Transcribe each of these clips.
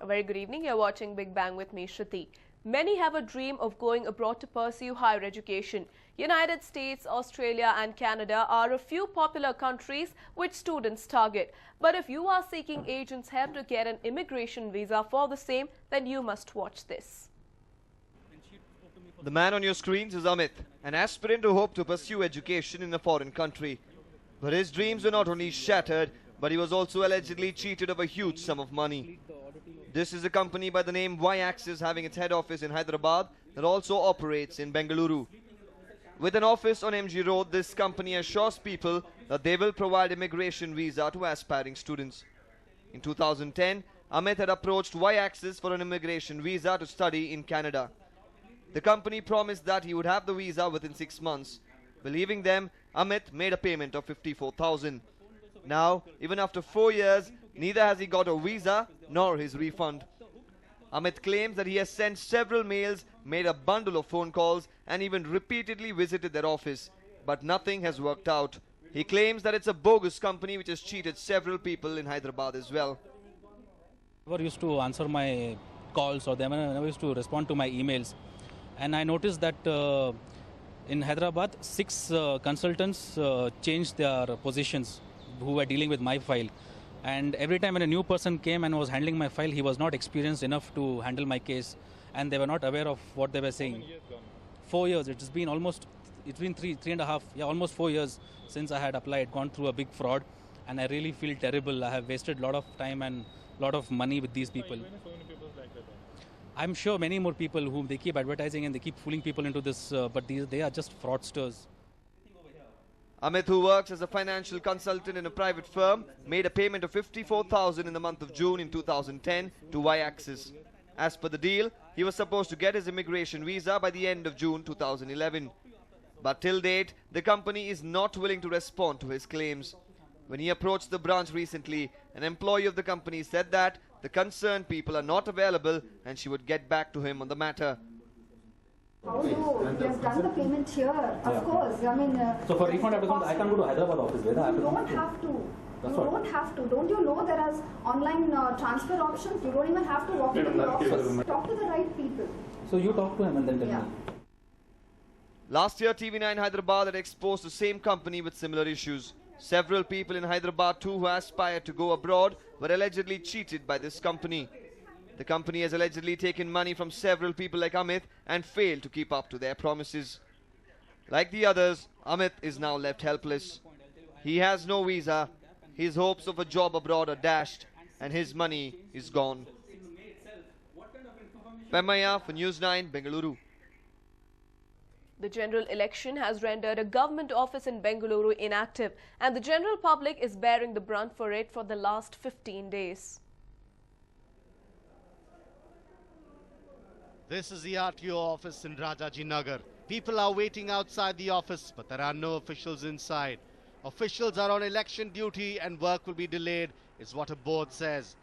A very good evening. You're watching Big Bang with me, Shruti. Many have a dream of going abroad to pursue higher education. United States, Australia and Canada are a few popular countries which students target. But if you are seeking agents' help to get an immigration visa for the same, then you must watch this. The man on your screens is Amit, an aspirant who hoped to pursue education in a foreign country. But his dreams were not only shattered, but he was also allegedly cheated of a huge sum of money. This is a company by the name Y-Axis having its head office in Hyderabad that also operates in Bengaluru. With an office on MG Road, this company assures people that they will provide immigration visa to aspiring students. In 2010, Amit had approached Y-Axis for an immigration visa to study in Canada. The company promised that he would have the visa within 6 months. Believing them, Amit made a payment of 54,000. Now, even after 4 years, neither has he got a visa nor his refund. Amit claims that he has sent several mails, made a bundle of phone calls and even repeatedly visited their office, but nothing has worked out. He claims that it's a bogus company which has cheated several people in Hyderabad as well. I never used to answer my calls or they never used to respond to my emails. And I noticed that in Hyderabad, 6 consultants changed their positions who were dealing with my file. And every time when a new person came and was handling my file, he was not experienced enough to handle my case and they were not aware of what they were saying. 4 years, it's been three and a half, almost 4 years since I had applied, gone through a big fraud, and I really feel terrible. I have wasted a lot of time and a lot of money with these people. I'm sure many more people whom they keep advertising and they keep fooling people into this, but they are just fraudsters. Amit, who works as a financial consultant in a private firm, made a payment of 54,000 in the month of June in 2010 to Y-Axis. As per the deal, he was supposed to get his immigration visa by the end of June 2011. But till date, the company is not willing to respond to his claims. When he approached the branch recently, an employee of the company said that the concerned people are not available and she would get back to him on the matter. How do you have done the payment here? Of course. I mean, so for refund, I can't go to Hyderabad office. You don't have to. Don't have to. Don't you know there are online transfer options? You don't even have to walk into the office. Talk to the right people. So you talk to him and then tell me. Last year, TV9 Hyderabad had exposed the same company with similar issues. Several people in Hyderabad too who aspired to go abroad were allegedly cheated by this company. The company has allegedly taken money from several people like Amit and failed to keep up to their promises. Like the others, Amit is now left helpless. He has no visa, his hopes of a job abroad are dashed, and his money is gone. Pemaya for News9, Bengaluru. The general election has rendered a government office in Bengaluru inactive, and the general public is bearing the brunt for it for the last 15 days. This is the RTO office in Rajaji Nagar. People are waiting outside the office, but there are no officials inside. Officials are on election duty and work will be delayed, is what a board says.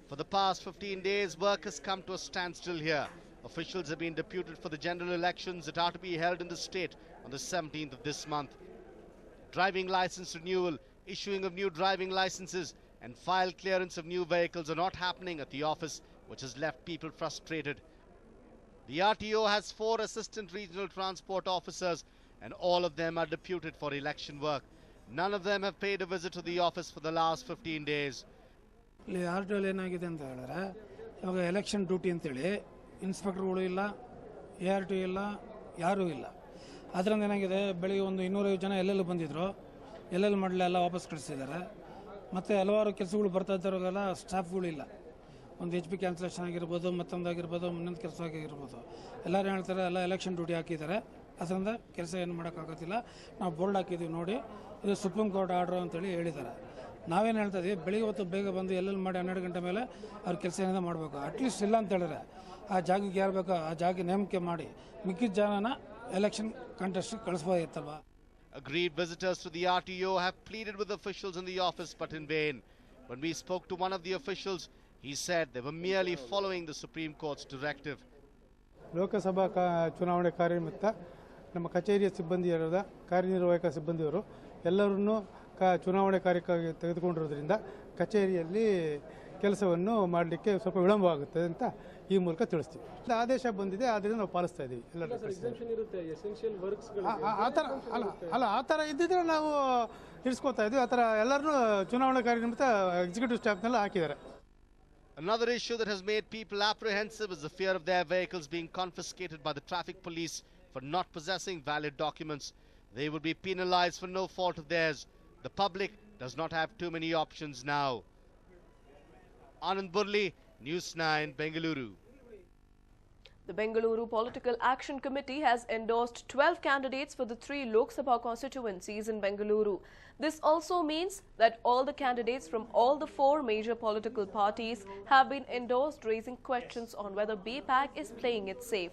For the past 15 days, work has come to a standstill here. Officials have been deputed for the general elections that are to be held in the state on the 17th of this month. Driving license renewal, issuing of new driving licenses, and file clearance of new vehicles are not happening at the office, which has left people frustrated. The RTO has 4 assistant regional transport officers and all of them are deputed for election work. None of them have paid a visit to the office for the last 15 days. RTO ಏನಾಗಿದೆ ಅಂತ ಹೇಳಿದ್ರೆ ಇವಾಗ election duty ಅಂತೇಳಿ ಇನ್ಸ್ಪೆಕ್ಟರ್ಗಳು ಇಲ್ಲ, ARTO ಇಲ್ಲ, ಯಾರೂ ಇಲ್ಲ. ಅದರಿಂದ ಏನಾಗಿದೆ, ಬೆಳಿಗ್ಗೆ ಒಂದು 250 ಜನ ಎಲ್ಲೆಲ್ಲಿ ಬಂದಿದ್ರು, ಎಲ್ಲೆಲ್ಲಿ ಮಾಡಲಿ ಎಲ್ಲ ವಾಪಸ್ ಕಳಿಸಿದ್ದಾರೆ. ಮತ್ತು ಹಲವಾರು ಕೆಲಸಗಳು ಬರ್ತಾ ಇದ್ದವ್ರಿಗೆಲ್ಲ ಸ್ಟಾಫ್ಗಳಿಲ್ಲ. ಒಂದು HP ಕ್ಯಾನ್ಸಲೇಷನ್ ಆಗಿರ್ಬೋದು, ಮತ್ತೊಂದಾಗಿರ್ಬೋದು, ಇನ್ನೊಂದು ಕೆಲಸ ಆಗಿರ್ಬೋದು. ಎಲ್ಲರೂ ಹೇಳ್ತಾರೆ ಎಲ್ಲ ಎಲೆಕ್ಷನ್ ಡ್ಯೂಟಿ ಹಾಕಿದ್ದಾರೆ, ಅದರಿಂದ ಕೆಲಸ ಏನು ಮಾಡೋಕ್ಕಾಗೋದಿಲ್ಲ, ನಾವು ಬೋರ್ಡ್ ಹಾಕಿದ್ದೀವಿ ನೋಡಿ, ಇದು ಸುಪ್ರೀಂ ಕೋರ್ಟ್ ಆರ್ಡ್ರು ಅಂತೇಳಿ ಹೇಳಿದ್ದಾರೆ. ನಾವೇನು ಹೇಳ್ತಾ ಇದ್ದೀವಿ, ಬೆಳಿಗ್ಗೆ ಹೊತ್ತು ಬೇಗ ಬಂದು ಎಲ್ಲೆಲ್ಲಿ ಮಾಡಿ 12 ಗಂಟೆ ಮೇಲೆ ಅವ್ರ ಕೆಲಸ ಏನಿದೆ ಮಾಡಬೇಕು. ಅಟ್ಲೀಸ್ಟ್ ಇಲ್ಲ ಅಂತ ಹೇಳಿದ್ರೆ ಆ ಜಾಗಕ್ಕೆ ಯಾರು ಬೇಕೋ ಆ ಜಾಗ ನೇಮಕ ಮಾಡಿ ಮಿಕ್ಕಿದ ಜನನ ಎಲೆಕ್ಷನ್ ಕಂಟೆಸ್ಟ್ ಕಳಿಸ್ಬೋದಿತ್ತಲ್ವಾ. Agreed visitors to the RTO have pleaded with officials in the office but in vain. When we spoke to one of the officials, he said they were merely following the Supreme Court's directive. Lok Sabha ಚುನಾವಣೆ ಕಾರ್ಯನಿಮಿತ್ತ ನಮ್ಮ ಕಚೇರಿಯ ಸಿಬ್ಬಂದಿಯರಾದ ಕಾರ್ಯನಿರ್ವಾಹಕ ಸಿಬ್ಬಂದಿಯವರು ಎಲ್ಲರನ್ನೂ ಚುನಾವಣೆ ಕಾರ್ಯಕ್ಕಾಗಿ ತೆಗೆದುಕೊಂಡಿರೋದ್ರಿಂದ ಕಚೇರಿಯಲ್ಲಿ ಕೆಲಸವನ್ನು ಮಾಡಲಿಕ್ಕೆ ಸ್ವಲ್ಪ ವಿಳಂಬವಾಗುತ್ತೆ ಅಂತ ಈ ಮೂಲಕ ತಿಳಿಸ್ತೀವಿ. ಆದೇಶ ಬಂದಿದೆ, ಆದ್ದರಿಂದ ನಾವು ಪಾಲಿಸ್ತಾ ಇದ್ದೀವಿ. ಆ ಥರ ಇದ್ದಿದ್ರೆ ನಾವು ಇರಿಸ್ಕೊತಾ ಇದ್ವಿ. ಆ ಥರ ಎಲ್ಲರನ್ನೂ ಚುನಾವಣಾಕಾರಿ ನಿಮಿತ್ತ ಎಕ್ಸಿಕ್ಯೂಟಿವ್ ಸ್ಟಾಫ್ನೆಲ್ಲ ಹಾಕಿದ್ದಾರೆ. Another issue that has made people apprehensive is the fear of their vehicles being confiscated by the traffic police for not possessing valid documents. They would be penalized for no fault of theirs. The public does not have too many options now. Anand Burli, News 9, Bengaluru. The Bengaluru Political Action Committee has endorsed 12 candidates for the 3 Lok Sabha constituencies in Bengaluru. This also means that all the candidates from all the 4 major political parties have been endorsed, raising questions on whether BPAC is playing it safe.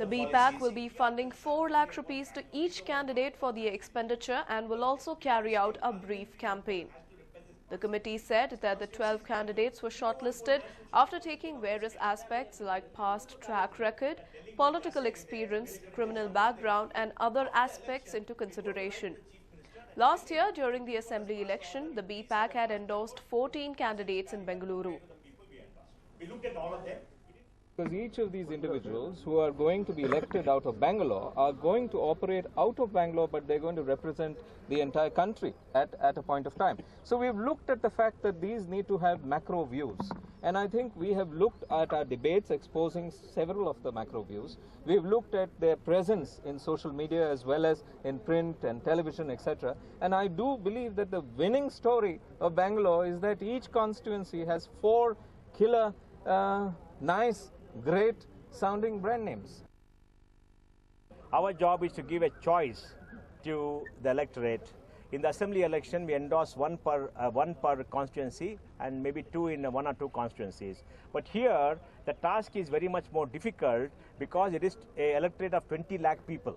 The BPAC will be funding 4 lakh rupees to each candidate for the expenditure and will also carry out a brief campaign. The committee said that the 12 candidates were shortlisted after taking various aspects like past track record, political experience, criminal background and other aspects into consideration. Last year, during the assembly election, the BPAC had endorsed 14 candidates in Bengaluru. We looked at all of them. Because each of these individuals who are going to be elected out of Bangalore are going to operate out of Bangalore, but they're going to represent the entire country at a point of time. So we've looked at the fact that these need to have macro views. And I think we have looked at our debates exposing several of the macro views. We've looked at their presence in social media as well as in print and television, etc. And I do believe that the winning story of Bangalore is that each constituency has 4 killer, nice, great sounding brand names. Our job is to give a choice to the electorate. In the assembly election, we endorse one per constituency and maybe 2 in 1 or 2 constituencies. But here, the task is very much more difficult because it is an electorate of 20 lakh people.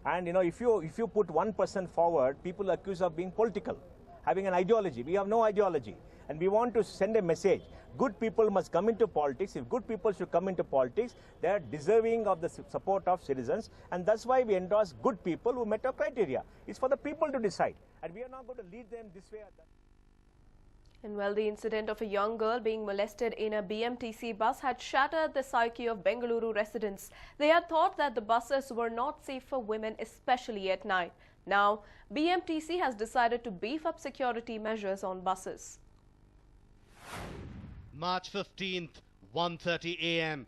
And you know, if you put one person forward, people are accused of being political, having an ideology. We have no ideology. And we want to send a message. Good people must come into politics. If good people should come into politics, they are deserving of the support of citizens. And that's why we endorse good people who met our criteria. It's for the people to decide. And we are not going to lead them this way or that. And well, the incident of a young girl being molested in a BMTC bus had shattered the psyche of Bengaluru residents. They had thought that the buses were not safe for women, especially at night. Now, BMTC has decided to beef up security measures on buses. March 15th, 1:30 a.m.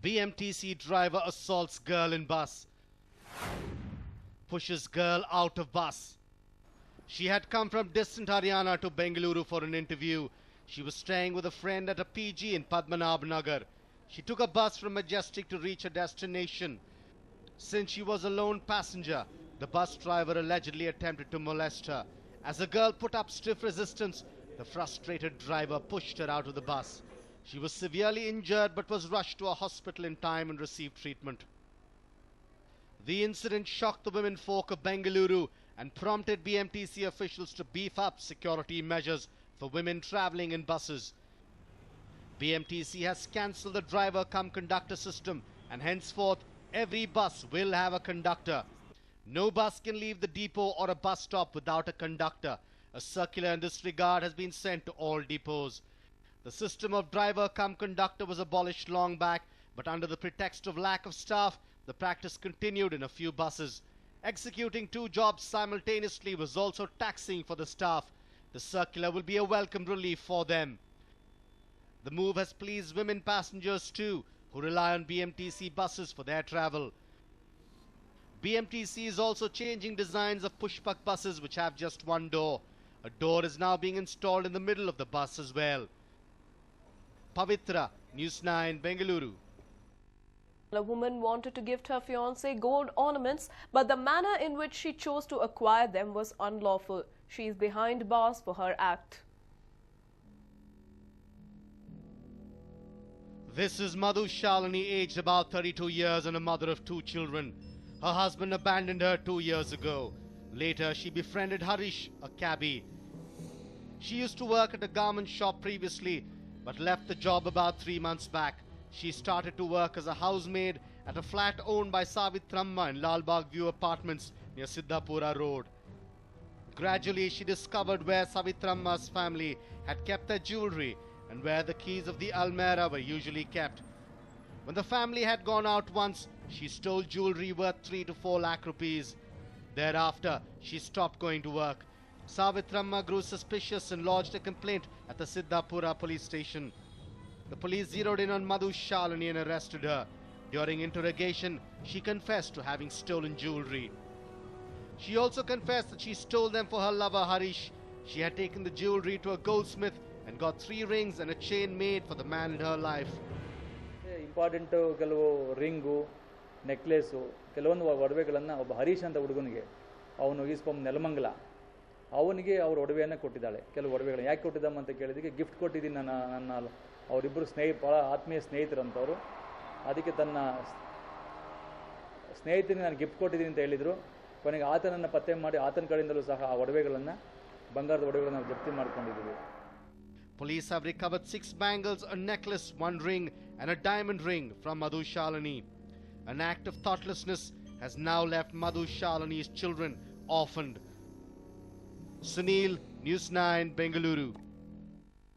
BMTC driver assaults girl in bus. Pushes girl out of bus. She had come from distant Haryana to Bengaluru for an interview. She was staying with a friend at a PG in Padmanabh Nagar. She took a bus from Majestic to reach her destination. Since she was a lone passenger, the bus driver allegedly attempted to molest her. As the girl put up stiff resistance, the frustrated driver pushed her out of the bus. She was severely injured but was rushed to a hospital in time and received treatment. The incident shocked the women folk of Bengaluru and prompted BMTC officials to beef up security measures for women travelling in buses. BMTC has cancelled the driver-cum-conductor system, and henceforth every bus will have a conductor. No bus can leave the depot or a bus stop without a conductor. A circular in this regard has been sent to all depots. The system of driver-cum-conductor was abolished long back, but under the pretext of lack of staff, the practice continued in a few buses. Executing 2 jobs simultaneously was also taxing for the staff. The circular will be a welcome relief for them. The move has pleased women passengers too, who rely on BMTC buses for their travel. BMTC is also changing designs of pushback buses which have just one door. A door is now being installed in the middle of the bus as well. Pavitra, News 9, Bengaluru. A woman wanted to gift her fiancé gold ornaments, but the manner in which she chose to acquire them was unlawful. She is behind bars for her act. This is Madhu Shalini, aged about 32 years and a mother of 2 children. Her husband abandoned her 2 years ago. Later, she befriended Harish, a cabbie. She used to work at a garment shop previously, but left the job about 3 months back. She started to work as a housemaid at a flat owned by Savitramma in Lalbagh View Apartments near Siddhapura Road. Gradually, she discovered where Savitramma's family had kept their jewelry and where the keys of the almirah were usually kept. When the family had gone out once, she stole jewelry worth 3 to 4 lakh rupees. Thereafter, she stopped going to work. Savitramma grew suspicious and lodged a complaint at the Siddhapura police station. The police zeroed in on Madhu Shalini and arrested her. During interrogation, she confessed to having stolen jewelry. She also confessed that she stole them for her lover Harish. She had taken the jewelry to a goldsmith and got 3 rings and a chain made for the man in her life. Important ಕೆಲವು ring necklace ಕೆಲವೊಂದು ಒಡವೆಗಳನ್ನು ಒಬ್ಬ ಹರೀಶ್ ಅಂತ ಹುಡುಗನಿಗೆ ಅವನು ಈಸ್ಪಮ್ ನೆಲಮಂಗಲ ಅವನಿಗೆ ಅವ್ರ ಒಡವೆಯನ್ನು ಕೊಟ್ಟಿದ್ದಾಳೆ. ಕೆಲವು ಒಡವೆಗಳು ಯಾಕೆ ಕೊಟ್ಟಿದ್ದಮ್ಮ ಅಂತ ಕೇಳಿದಕ್ಕೆ ಗಿಫ್ಟ್ ಕೊಟ್ಟಿದ್ದೀನಿ ನನ್ನ ಅವರಿಬ್ಬರು ಭಾಳ ಆತ್ಮೀಯ ಸ್ನೇಹಿತರಂತವರು. ಅದಕ್ಕೆ ತನ್ನ ಸ್ನೇಹಿತನಿಗೆ ನಾನು ಗಿಫ್ಟ್ ಕೊಟ್ಟಿದ್ದೀನಿ ಅಂತ ಹೇಳಿದರು. ಕೊನೆಗೆ ಆತನನ್ನು ಪತ್ತೆ ಮಾಡಿ ಆತನ ಕಡೆಯಿಂದಲೂ ಸಹ ಆ ಒಡವೆಗಳನ್ನು ಬಂಗಾರದ ಒಡವೆಗಳನ್ನು ಜಪ್ತಿ ಮಾಡ್ಕೊಂಡಿದ್ದೀವಿ. Police have recovered 6 bangles, a necklace, 1 ring and a diamond ring from Madhu Shalini. An act of thoughtlessness has now left Madhu Shalini's children orphaned. Sunil, News 9, Bengaluru.